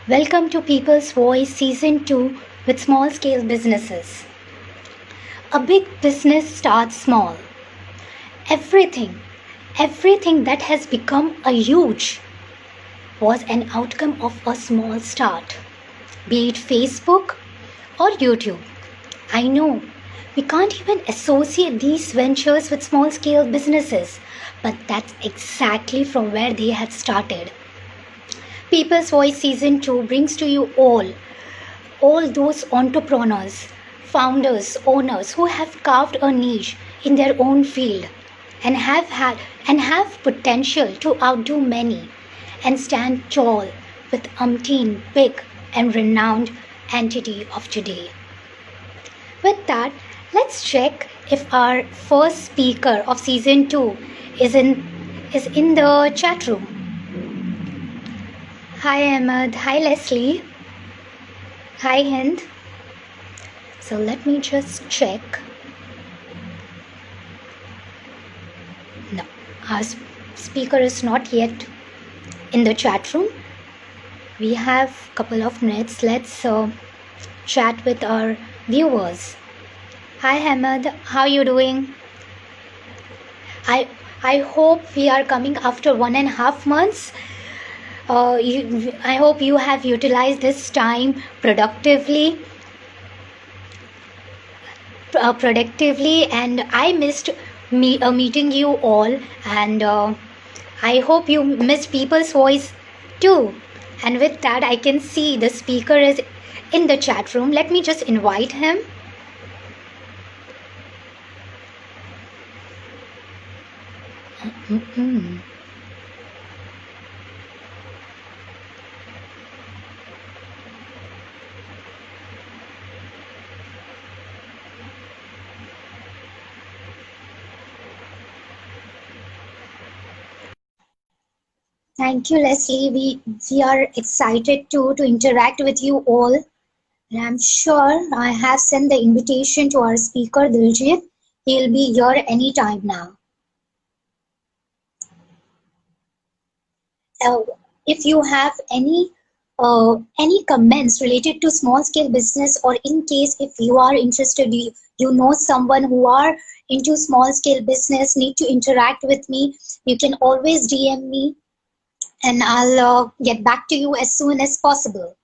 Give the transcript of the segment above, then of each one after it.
Welcome to People's Voice Season 2 with small scale businesses. A big business starts small. Everything, everything that has become a huge was an outcome of a small start, be it Facebook or YouTube. I know we can't even associate these ventures with small scale businesses, but that's exactly from where they had started. People's Voice Season 2 brings to you all those entrepreneurs, founders, owners who have carved a niche in their own field and have potential to outdo many and stand tall with umpteen big and renowned entity of today. With that, let's check if our first speaker of season 2 is in the chat room. Hi Ahmed, hi Leslie, hi Hind. So let me just check. No, our speaker is not yet in the chat room. We have a couple of minutes. Let's chat with our viewers. Hi Ahmed, how you doing? I hope we are coming after 1.5 months. I hope you have utilized this time productively, and I missed meeting you all, and I hope you missed people's voice too. And with that, I can see the speaker is in the chat room. Let me just invite him. Thank you, Leslie. We are excited to interact with you all. And I'm sure I have sent the invitation to our speaker, Daljit. He'll be here anytime now. If you have any comments related to small scale business, or in case if you are interested, you know someone who are into small scale business, need to interact with me, you can always DM me and I'll get back to you as soon as possible.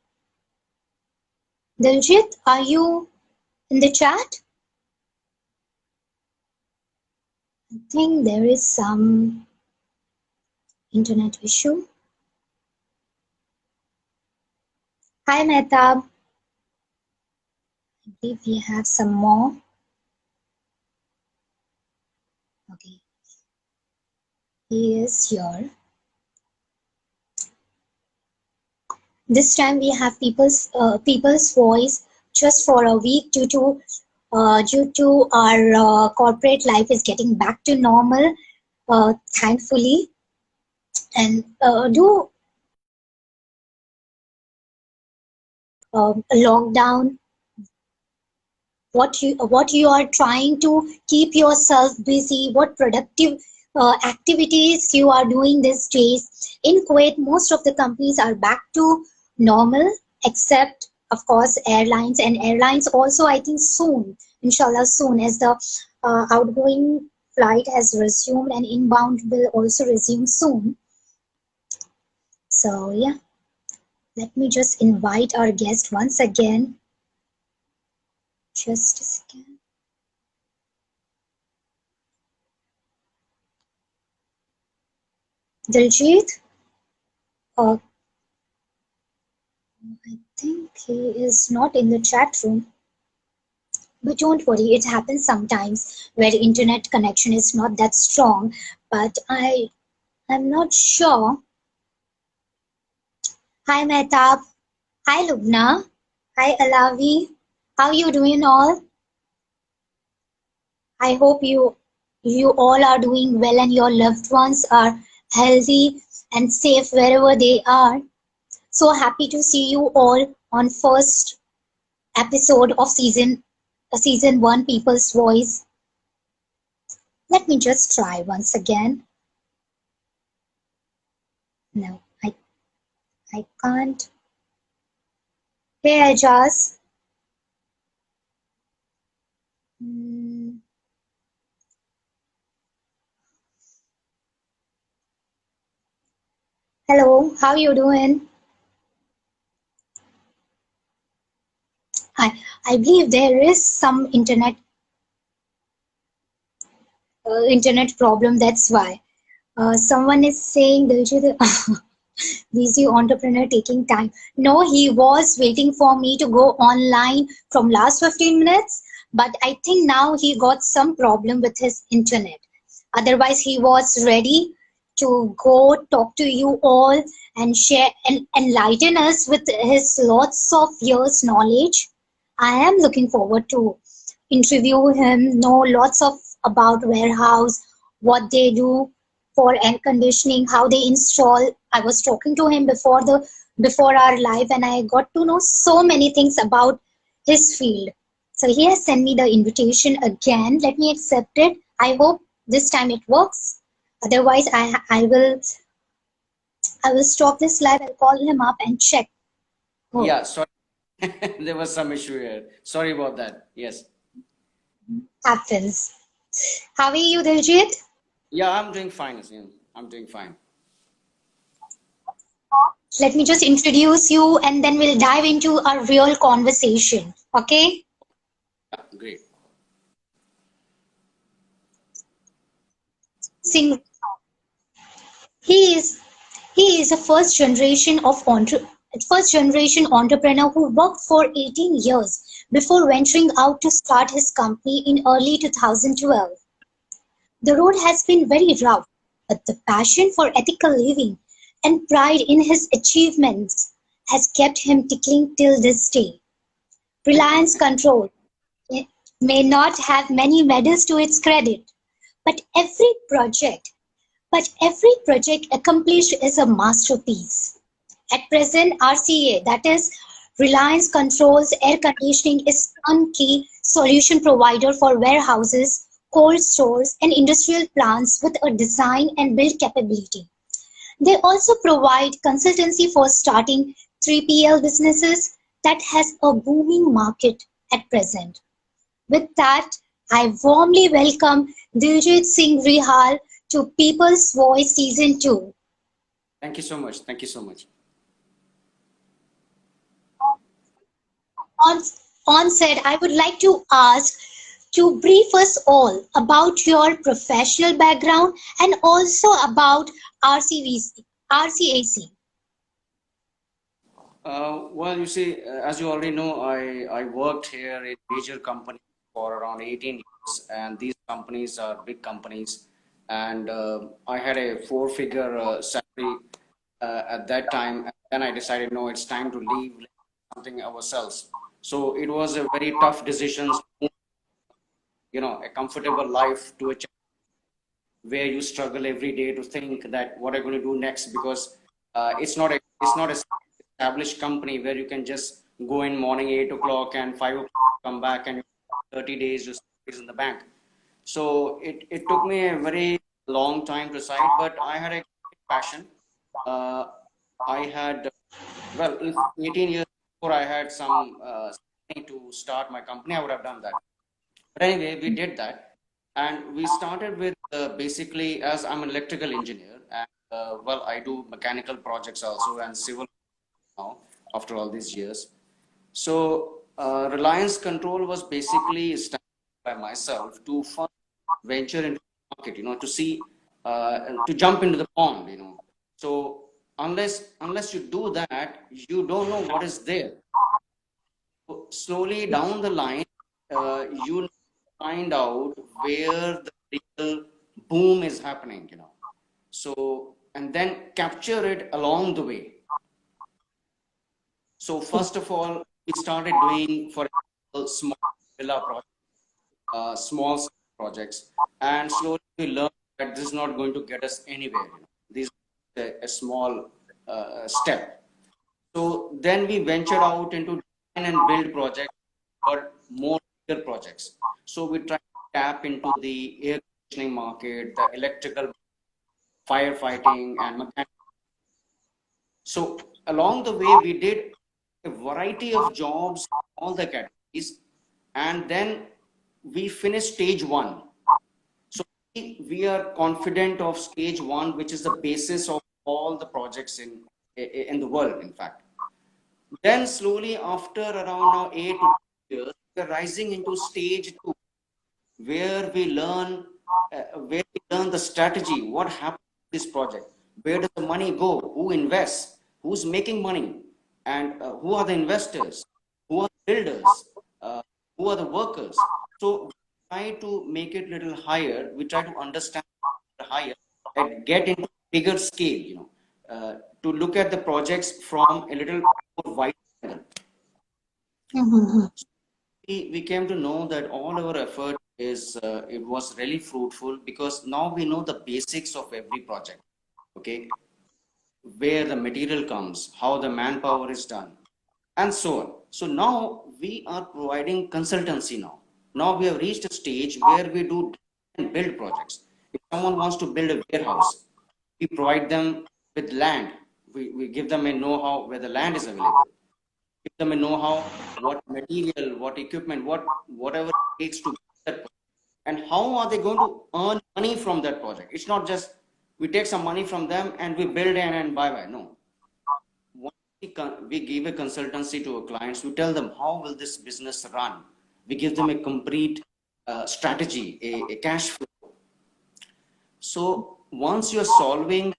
Diljit, are you in the chat? I think there is some internet issue. Hi Mehtab. I believe we have some more. Okay, he is here. This time we have people's voice just for a week due to our corporate life is getting back to normal, thankfully, and do lockdown. What you are trying to keep yourself busy, what productive activities you are doing these days. In Kuwait, most of the companies are back to normal, except of course airlines, and airlines also I think soon, inshallah soon, as the outgoing flight has resumed and inbound will also resume soon. So yeah, let me just invite our guest once again. Just a second. Daljit, I think he is not in the chat room. But don't worry, it happens sometimes where internet connection is not that strong. But I'm not sure. Hi Mehtab. Hi Lubna. Hi Alavi. How you doing all? I hope you all are doing well and your loved ones are healthy and safe wherever they are. So happy to see you all on first episode of season 1, People's Voice. Let me just try once again. No, I can't Hey, Ajaz. Mm, Hello, how you doing? I believe there is some internet problem. That's why. Someone is saying Daljit, busy entrepreneur taking time. No, he was waiting for me to go online from last 15 minutes, but I think now he got some problem with his internet. Otherwise, he was ready to go talk to you all and share and enlighten us with his lots of years knowledge. I am looking forward to interview him, know lots of about warehouse, what they do for air conditioning, how they install. I was talking to him before our live, and I got to know so many things about his field. So he has sent me the invitation again. Let me accept it. I hope this time it works. Otherwise, I will stop this live. I'll call him up and check. Oh, Yeah, sorry. There was some issue here. Sorry about that. Yes. happens. How are you, Diljit? Yeah, I'm doing fine, Asim. I'm doing fine. Let me just introduce you and then we'll dive into a real conversation. Okay? Yeah, great. Singh, he is he is a first generation entrepreneur who worked for 18 years before venturing out to start his company in early 2012. The road has been very rough, but the passion for ethical living and pride in his achievements has kept him tickling till this day. Reliance Control may not have many medals to its credit, but every project accomplished is a masterpiece. At present, RCA, that is Reliance Controls Air Conditioning, is turnkey solution provider for warehouses, cold stores, and industrial plants with a design and build capability. They also provide consultancy for starting 3PL businesses that has a booming market at present. With that, I warmly welcome Daljit Singh Rehal to People's Voice Season 2. Thank you so much. Thank you so much. On, onset, I would like to ask to brief us all about your professional background and also about RCAC. Well, you see, as you already know, I worked here in major companies for around 18 years, and these companies are big companies. And I had a four-figure salary at that time. And then I decided, no, it's time to leave something ourselves. So it was a very tough decision, a comfortable life to a where you struggle every day to think that what I'm going to do next because it's not a established company where you can just go in morning 8 o'clock and 5 o'clock come back and 30 days just is in the bank. So it took me a very long time to decide, but I had a passion. Uh, I had well, if 18 years before I had some money to start my company, I would have done that. But anyway, we did that. And we started with basically, as I'm an electrical engineer, and well, I do mechanical projects also and civil now after all these years. So, Reliance Control was basically established by myself to first venture into the market, to see, to jump into the pond, So, unless you do that, you don't know what is there. Slowly down the line, you find out where the real boom is happening, So, and then capture it along the way. So, first of all, we started doing, for example, small villa projects, small scale projects, and slowly we learned that this is not going to get us anywhere. These are a small step. So then we ventured out into design and build projects for more bigger projects. So we tried to tap into the air conditioning market, the electrical, firefighting, and mechanical. So along the way, we did a variety of jobs, all the categories, and then we finish stage one. So we are confident of stage one, which is the basis of all the projects in the world, in fact. Then slowly after around now 8 to 10 years, we are rising into stage two, where we learn the strategy, what happens to this project, where does the money go, who invests, who's making money, and who are the investors, who are the builders, uh, who are the workers. So we try to make it a little higher. We try to understand higher and get into bigger scale, to look at the projects from a little more wide angle. Mm-hmm. We came to know that all our effort is it was really fruitful, because now we know the basics of every project. Okay, where the material comes, how the manpower is done, and so on. So now we are providing consultancy now. Now we have reached a stage where we do and build projects. If someone wants to build a warehouse, we provide them with land. We give them a know-how where the land is available. Give them a know-how, what material, what equipment, whatever it takes to build that project. And how are they going to earn money from that project? It's not just we take some money from them and we build and bye bye. No, once we give a consultancy to our clients, we tell them how will this business run. We give them a complete strategy, a cash flow. So once you're solving,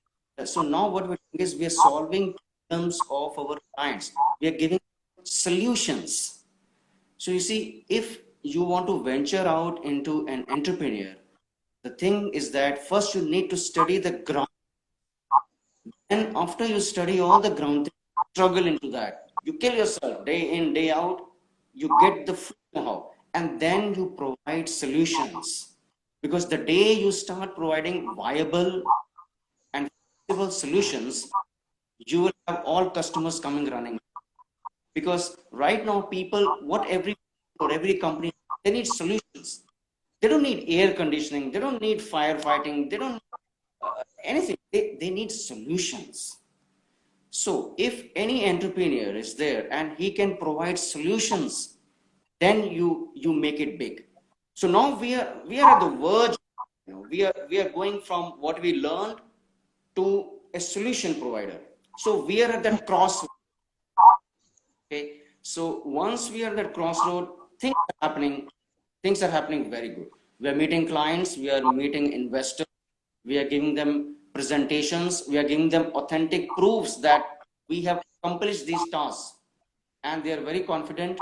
so now what we're doing is we are solving problems of our clients. We are giving solutions. So you see, if you want to venture out into an entrepreneur, the thing is that first you need to study the ground. And after you study all the ground, struggle into that. You kill yourself day in, day out. You get the full know-how, and then you provide solutions. Because the day you start providing viable and feasible solutions, you will have all customers coming running. Because right now, people, what every or every company, they need solutions. They don't need air conditioning. They don't need firefighting. They don't anything. They need solutions. So if any entrepreneur is there and he can provide solutions, then you make it big. So now we are at the verge. We are going from what we learned to a solution provider. So we are at that crossroad. Okay. So once we are at that crossroad, things are happening very good. We are meeting clients, we are meeting investors, we are giving them presentations, we are giving them authentic proofs that we have accomplished these tasks, and they are very confident.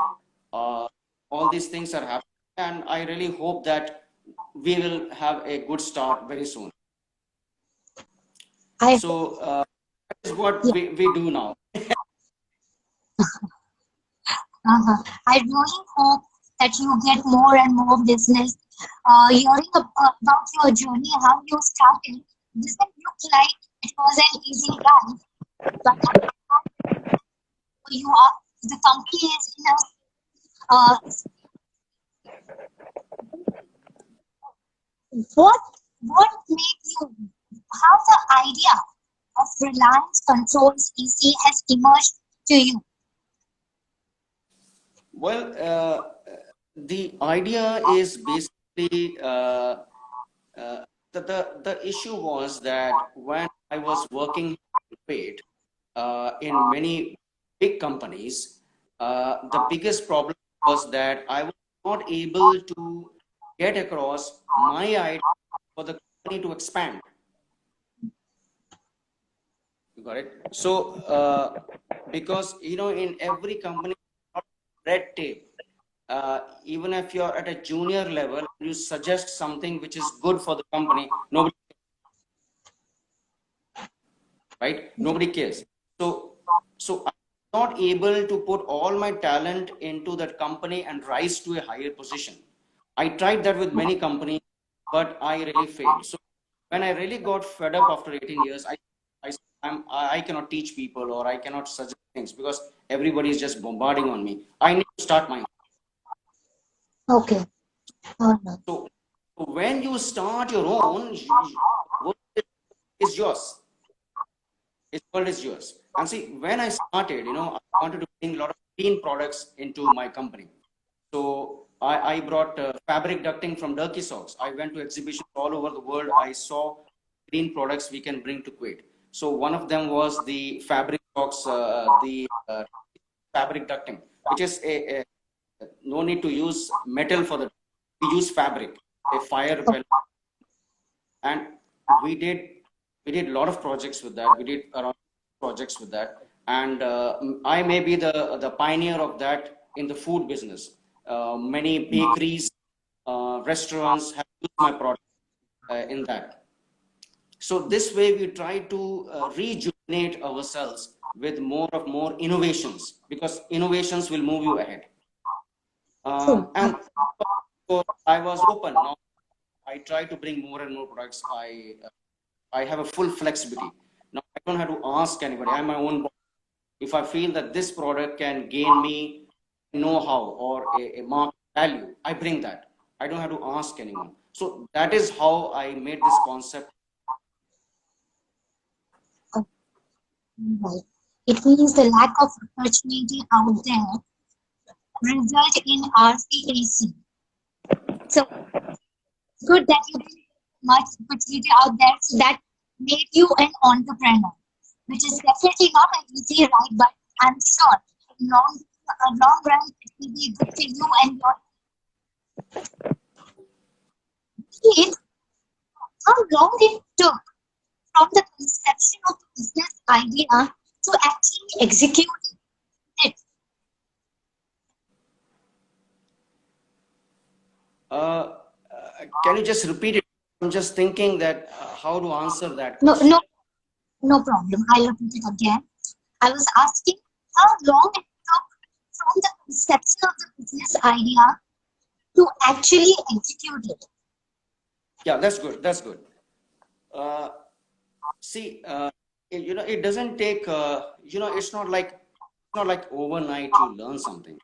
Uh, all these things are happening, and I really hope that we will have a good start very soon. I So that is what Yeah. we do now. I really hope that you get more and more business. Hearing about your journey, how you started, doesn't look like it was an easy ride. But you are the company is in a what made you how the idea of Reliance Controls EC has emerged to you? Well, the idea is basically the issue was that when I was working paid in many big companies, the biggest problem was that I was not able to get across my idea for the company to expand. You got it? So, because in every company, red tape. Even if you're at a junior level, you suggest something which is good for the company. Nobody, right? Nobody cares. So I'm not able to put all my talent into that company and rise to a higher position. I tried that with many companies, but I really failed. So when I really got fed up after 18 years, I said, I cannot teach people or I cannot suggest things because everybody is just bombarding on me. I need to start my. Okay. No. So when you start your own, world is yours. Its world is yours. And see, when I started, I wanted to bring a lot of clean products into my company. So I brought fabric ducting from Turkey socks. I went to exhibitions all over the world. I saw green products we can bring to Kuwait. So one of them was the fabric socks, the fabric ducting, which is no need to use metal for the. We use fabric, a fire well, and we did we did a lot of projects with that. We did around projects with that, and I may be the pioneer of that in the food business. Many bakeries, restaurants have used my product in that. So this way we try to rejuvenate ourselves with more innovations, because innovations will move you ahead. True. And so I was open. Now I try to bring more and more products. I have a full flexibility. Now I don't have to ask anybody. I'm my own boss. If I feel that this product can gain me know-how or a market value, I bring that. I don't have to ask anyone. So that is how I made this concept. Right. It means the lack of opportunity out there result in RCAC. So good that you did much opportunity out there, so that made you an entrepreneur, which is definitely not an easy ride, but I'm sure in long run it will be good for you and your team. How long it took from the conception of the business idea to actually execute it? Can you just repeat it? I'm just thinking that how to answer that No, question. no, no problem. I'll repeat it again. I was asking how long it took from the conception of the business idea to actually execute it. Yeah, that's good. That's good. Uh, See, it doesn't take, it's not like overnight you learn something.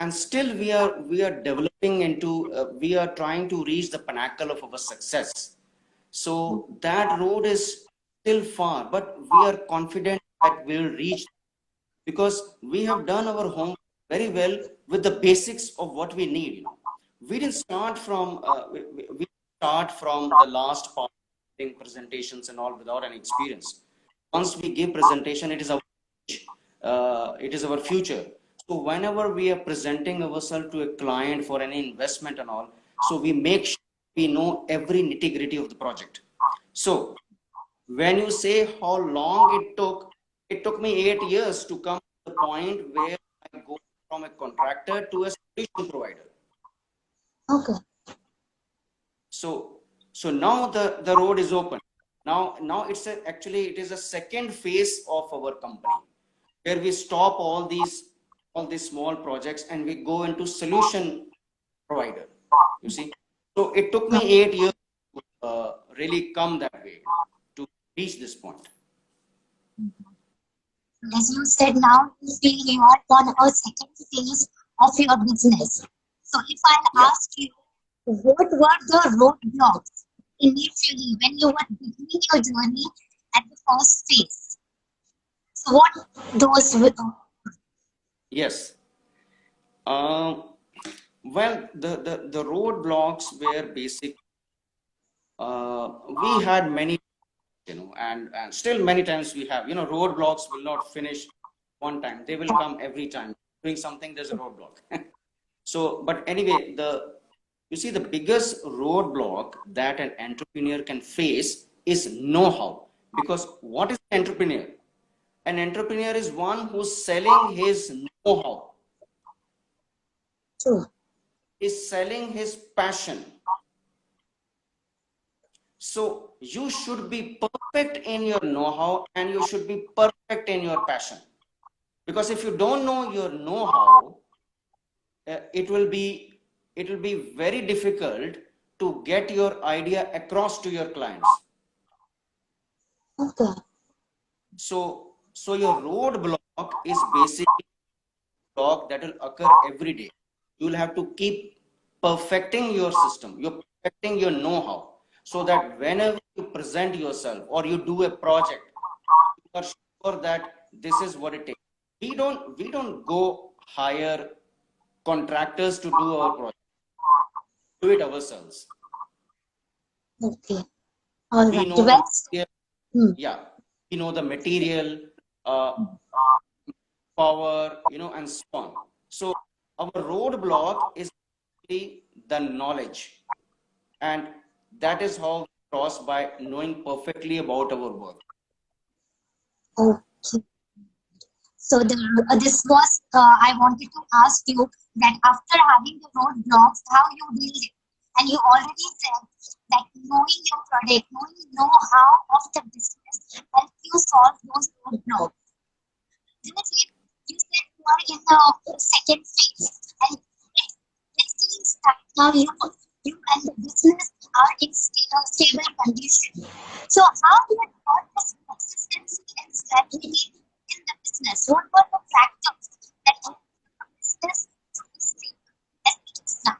And still we are developing into, we are trying to reach the pinnacle of our success. So that road is still far, but we are confident that we'll reach, because we have done our homework very well with the basics of what we need. We didn't start from we start from the last part, doing presentations and all without any experience. Once we give presentation, it is our future. So whenever we are presenting ourselves to a client for any investment and all, so we make sure we know every nitty gritty of the project. So when you say how long it took me 8 years to come to the point where I go from a contractor to a solution provider. Okay. So now the road is open. Now actually it is a second phase of our company, where we stop all these small projects and we go into solution provider. You see, so it took me 8 years to really come that way to reach this point. As you said, now you feel you are on a second phase of your business. So if I Yeah. ask you, what were the roadblocks initially when you were beginning your journey at the first phase? So what those were? Yes. Um, well, the roadblocks were basic. We had many, and still many times we have, roadblocks will not finish one time. They will come every time. Doing something, there's a roadblock. So, but anyway, you see, the biggest roadblock that an entrepreneur can face is know-how. Because what is an entrepreneur? An entrepreneur is one who's selling his know-how, True. is selling his passion. So you should be perfect in your know-how and you should be perfect in your passion. Because if you don't know your know-how, it will be very difficult to get your idea across to your clients. Okay. So your roadblock is basically a block that will occur every day. You will have to keep perfecting your system. You're perfecting your know-how, so that whenever you present yourself or you do a project, you are sure that this is what it takes. We don't go hire contractors to do our project. Do it ourselves. Okay. All We right. know the Well, material, hmm. yeah, we know the material, uh, power, and so on. So our roadblock is actually the knowledge, and that is how we cross by knowing perfectly about our work. Okay. So this was, I wanted to ask you that after having the roadblocks, how you deal it. And you already said that knowing your product, knowing know-how of the business helps you solve those roadblocks. Dimitri, you said you are in the second phase, and it seems that now you and the business are in stable condition. So how do you got this consistency and stability in the business? What were the factors that helped the business to be stable as it is now?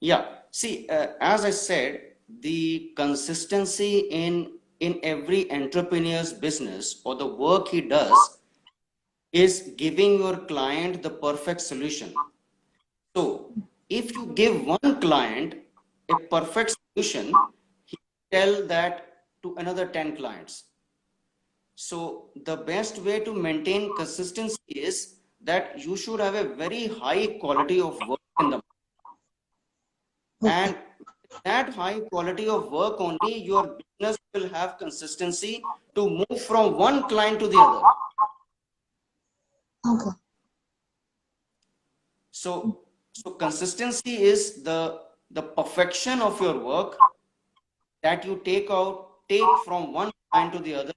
Yeah, see, as I said, the consistency in every entrepreneur's business or the work he does is giving your client the perfect solution. So, if you give one client a perfect solution, he will tell that to another 10 clients. So, the best way to maintain consistency is that you should have a very high quality of work in the market. Okay, And that high quality of work only your business will have consistency to move from one client to the other. okay, So consistency is the perfection of your work that you take from one client to the other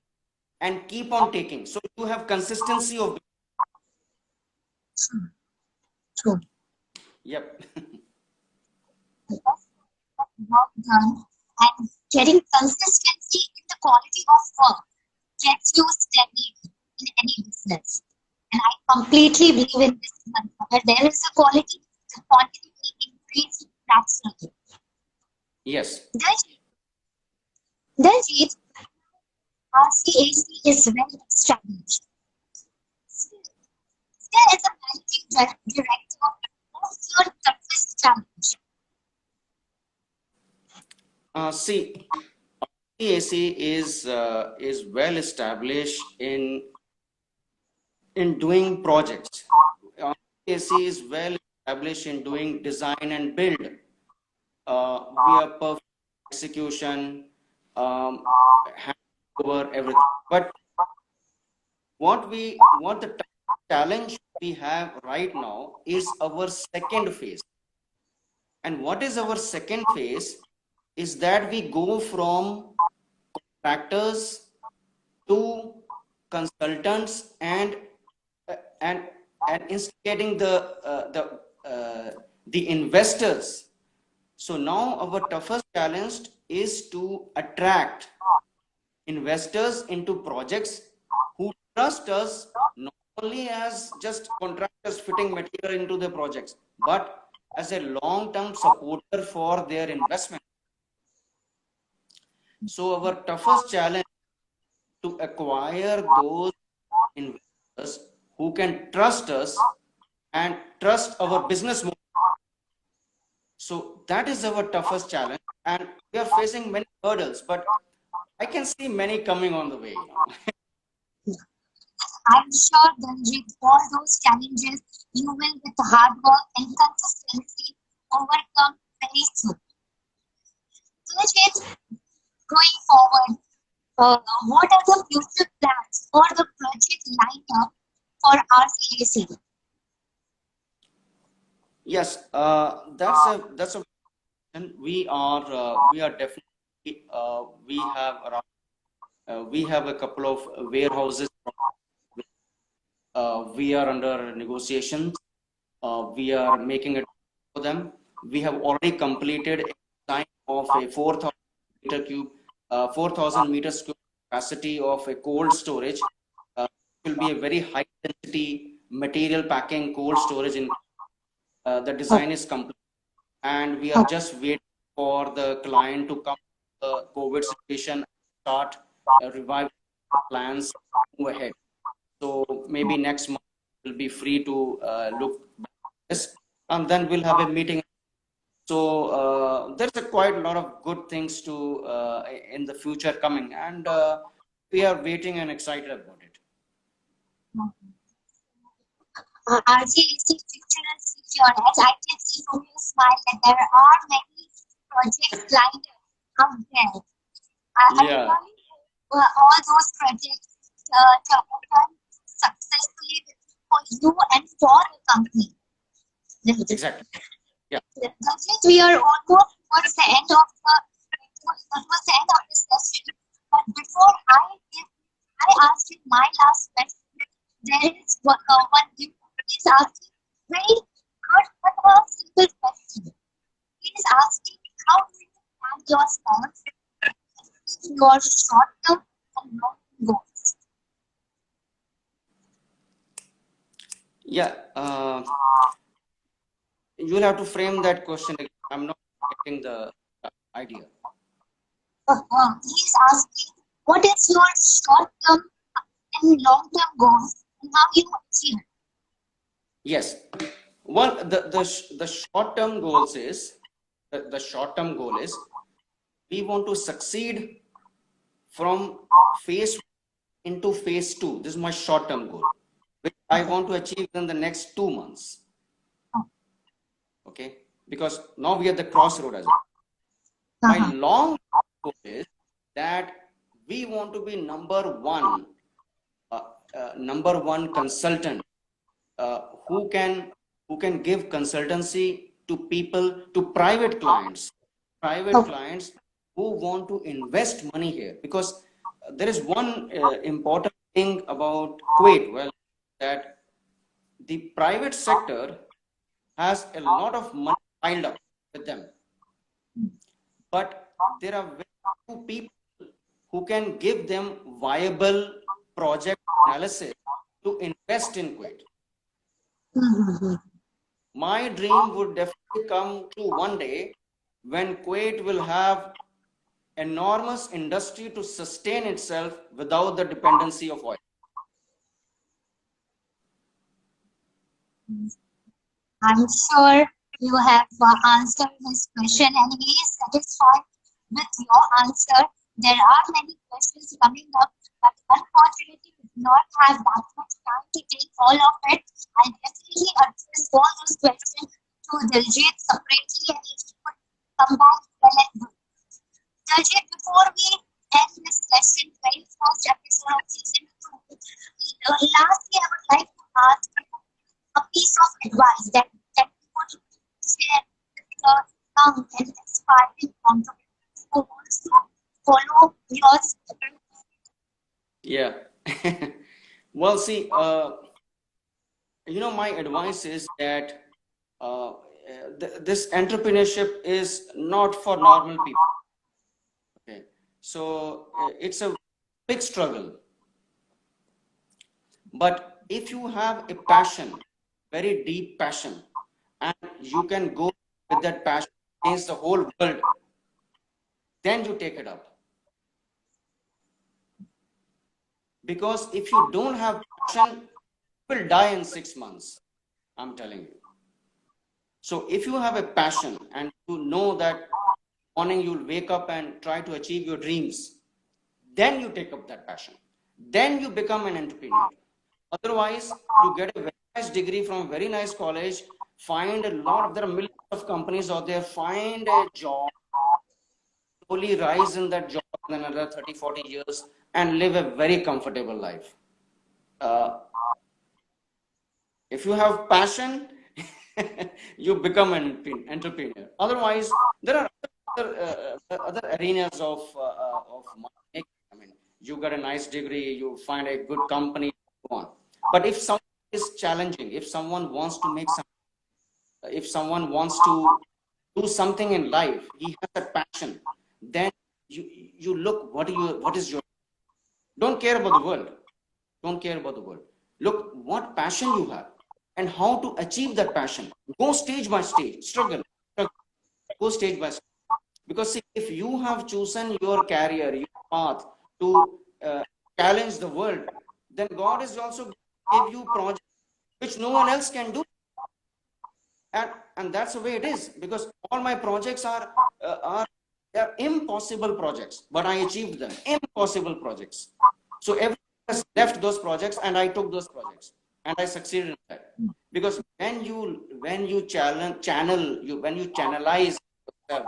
and keep on taking. So you have consistency of. true, true. Yep. Work done and getting consistency in the quality of work gets you steady in any business. And I completely believe in this mantra. Where there is a quality, the quantity will increase naturally. Yes. Daljit, RCAC is well established. Still, as a managing director, what's your toughest challenge? See, RCAC is well established in doing projects. RCAC is well established in doing design and build. We are perfect execution, hand over everything. But what the challenge we have right now is our second phase. And what is our second phase is that we go from contractors to consultants uh, and and instigating the investors. So now our toughest challenge is to attract investors into projects who trust us not only as just contractors fitting material into their projects, but as a long-term supporter for their investment. So our toughest challenge to acquire those investors who can trust us and trust our business model. So that is our toughest challenge, and we are facing many hurdles, but I can see many coming on the way. I'm sure Daljit, all those challenges you will, with hard work and consistency, overcome very soon. Daljit, going forward, what are the future plans or the project lineup for RCAC? Yes, that's a and we are definitely we have a couple of warehouses. We are under negotiations. We are making it for them. We have already completed a design of a 4,000 meter cube, 4,000 meters cube capacity of a cold storage. It will be a very high density material packing cold storage. The Oh, design is complete, and we are oh, just waiting for the client to come to the COVID situation, start reviving plans, move ahead. So maybe next month we'll be free to look back at this, and then we'll have a meeting. So there's a quite a lot of good things to in the future coming, and we are waiting and excited about it. RCAC future is secure. As I can see from your smile that there are many projects lined up there. I Yeah, really hope all those projects turn successfully for you and for the company. exactly. Yeah. Daljit, we are almost towards the end of this session. But before I ask you my last question, there is one you is asking very good but a simple question. He is asking how do you plan your response, your short term and long term goals? Yeah, you'll have to frame that question again. I'm not getting the idea. He is asking what is your short term and long term goals and how you achieve it. Yes. One, the short term goals is the short term goal is we want to succeed from phase into phase two. This is my short term goal, which I want to achieve in the next 2 months. Okay, because now we are at the crossroad as well. My long goal is that we want to be number one consultant uh, who can who can give consultancy to people, to private clients who want to invest money here. Because there is one important thing about Kuwait, well, that the private sector has a lot of money piled up with them, but there are very few people who can give them viable project analysis to invest in Kuwait. My dream would definitely come to one day when Kuwait will have enormous industry to sustain itself without the dependency of oil. I'm sure you have answered his question and he is satisfied with your answer. There are many questions coming up, but unfortunately, we do not have that much time to take all of it. I'll definitely address all those questions to Diljit separately and if you could come back well and good. Daljit, before we end this session, very first episode of season 2, lastly, I would like to ask you a piece of advice that you would share with the young and aspiring entrepreneurs who wants to follow your steps. Yeah. Well, see, my advice is that this entrepreneurship is not for normal people. Okay. So it's a big struggle. But if you have a passion, very deep passion, and you can go with that passion against the whole world, then you take it up. Because if you don't have passion, you will die in 6 months. I'm telling you. So if you have a passion and you know that morning you'll wake up and try to achieve your dreams, then you take up that passion. Then you become an entrepreneur. Otherwise, you get a very nice degree from a very nice college, find a lot of, there are millions of companies out there, find a job, slowly rise in that job in another 30, 40 years and live a very comfortable life. Uh, if you have passion, you become an entrepreneur. Otherwise, there are other arenas of money. I mean, you got a nice degree, you find a good company, go on. But if someone is challenging, if someone wants to make some, if someone wants to do something in life, he has a passion, then you look what is your, don't care about the world. Don't care about the world. Look what passion you have and how to achieve that passion. Go stage by stage, struggle, go stage by stage. Because see, if you have chosen your career, your path to challenge the world, then God is also give you projects which no one else can do. And that's the way it is, because all my projects are they're impossible projects, but I achieved them. Impossible projects. So everyone has left those projects, and I took those projects, and I succeeded in that. Because when you when you channelize yourself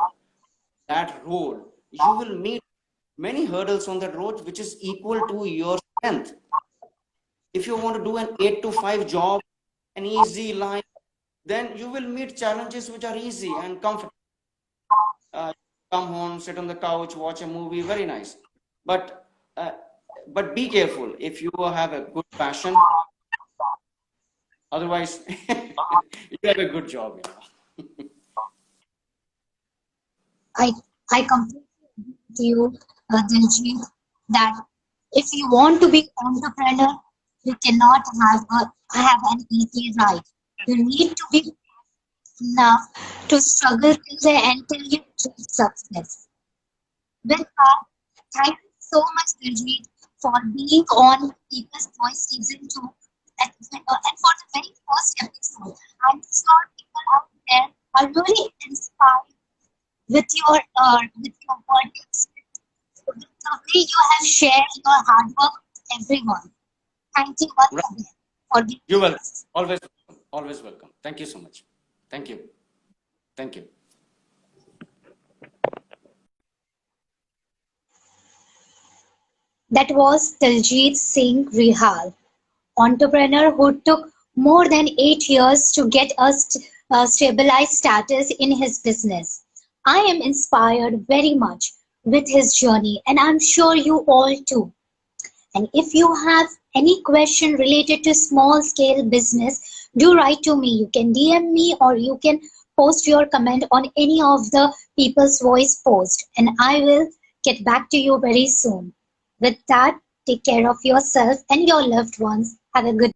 that road, you will meet many hurdles on that road, which is equal to your strength. If you want to do an 8 to 5 job, an easy life, then you will meet challenges which are easy and comfortable. Uh, Come home, sit on the couch, watch a movie, very nice. But uh, but be careful if you have a good passion. Otherwise, you have a good job. I I completely agree with you, Diljit, that if you want to be entrepreneur, you cannot have an easy ride. You need to be enough to struggle till the end till you achieve success. With that, thank you so much, Daljit, for being on People's Voice Season 2 and for the very first episode. I'm sure people out there are really inspired with your words, with the way you have shared your hard work with everyone. Thank you once Right. again for being You with will us. always welcome. Always welcome. Thank you so much. Thank you. Thank you. That was Daljit Singh Rehal, entrepreneur who took more than 8 years to get a stabilized status in his business. I am inspired very much with his journey, and I'm sure you all too. And if you have any question related to small scale business, do write to me. You can DM me or you can post your comment on any of the People's Voice post, and I will get back to you very soon. With that, take care of yourself and your loved ones. Have a good